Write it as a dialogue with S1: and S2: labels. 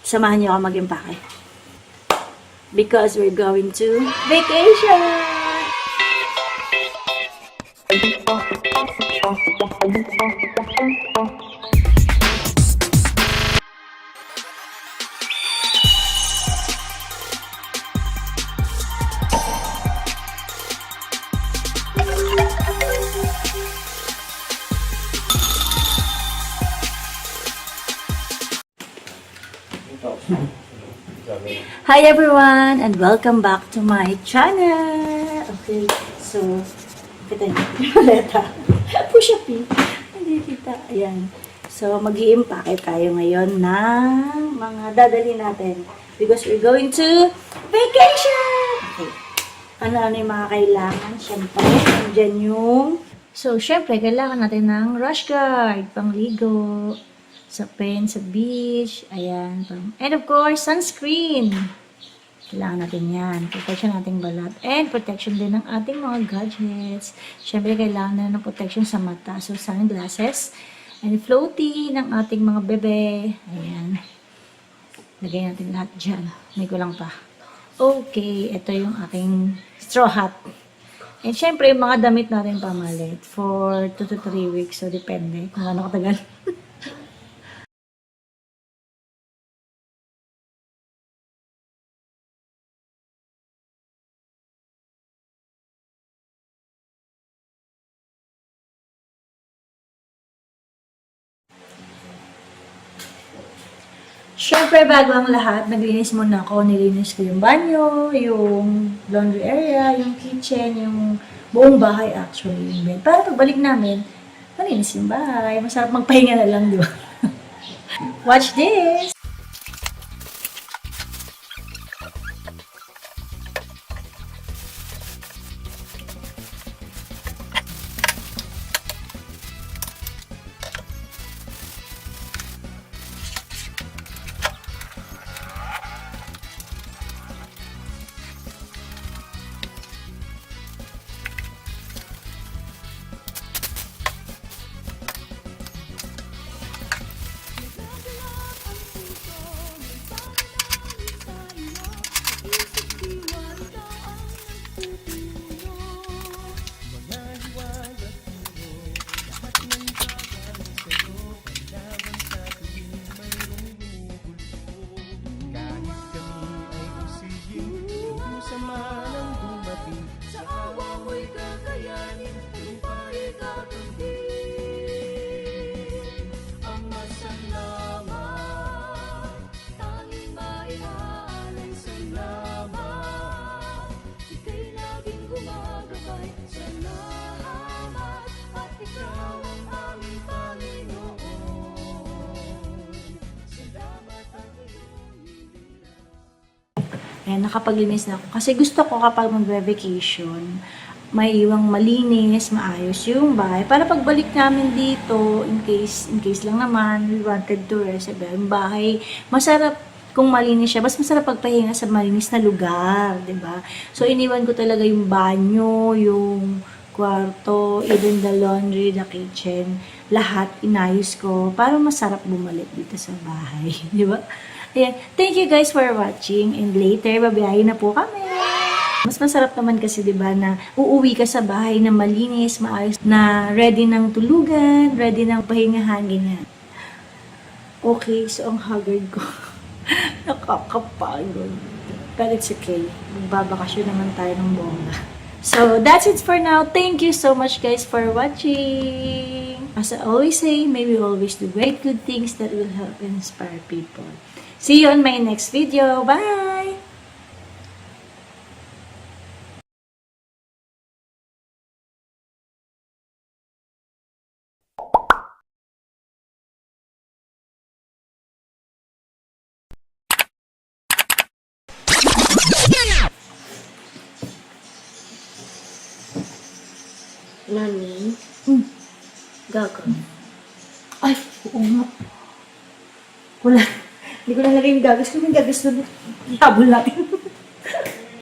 S1: samahan niyo ako mag-impake. Because we're going to vacation! Hi everyone and welcome back to my channel. Okay, so kita niyo yung maleta. Push up eh. Hindi kita. Ayan. So mag-i-impake tayo ngayon ng mga dadali natin because we're going to vacation. Okay. Ano-ano yung mga kailangan? Siyempre, andyan yung syempre, kailangan natin ng rash guard, pangligo, sa pen, sa beach, ayan. And of course, sunscreen. Kailangan natin yan. Protection nating balat. And protection din ng ating mga gadgets. Siyempre, kailangan na ng protection sa mata. So, sunglasses. And floaty ng ating mga bebe. Ayan. Lagay natin lahat dyan. May kulang pa. Okay, ito yung aking straw hat. And syempre, yung mga damit natin pamalit for 2 to 3 weeks. So, depende kung ano katagal. Siyempre, bago ang lahat, naglinis muna ako. Nilinis ko yung banyo, yung laundry area, yung kitchen, yung buong bahay actually. Yung bed. Para pagbalik namin, malinis yung bahay. Masarap magpahinga na lang, di ba? Watch this! Ayan, nakapaglinis na ako. Kasi gusto ko kapag mag-vacation, may iwang malinis, maayos yung bahay. Para pagbalik namin dito, in case lang naman, we wanted to rest. Yung bahay, masarap kung malinis siya. Mas masarap pagpahinga sa malinis na lugar, 'di ba? So, iniwan ko talaga yung banyo, yung kwarto, even the laundry, the kitchen, lahat inayos ko para masarap bumalik dito sa bahay, 'di ba? Ayan. Thank you guys for watching and later, babiyahin na po kami. Mas masarap naman kasi 'di ba na uuwi ka sa bahay na malinis, maayos, na ready ng tulugan, ready ng pahingahan, ganyan. Okay, so ang haggard ko. Nakakapagod. But it's okay. Magbabakasyon naman tayo ng bongga. So, that's it for now. Thank you so much guys for watching. As I always say, may we always do great good things that will help and inspire people. See you on my next video. Bye!
S2: Mami?
S1: Gago. Ay, oo nga. Wala. Hindi ko nalagay yung gagas. Kung yung gagas doon, habol natin.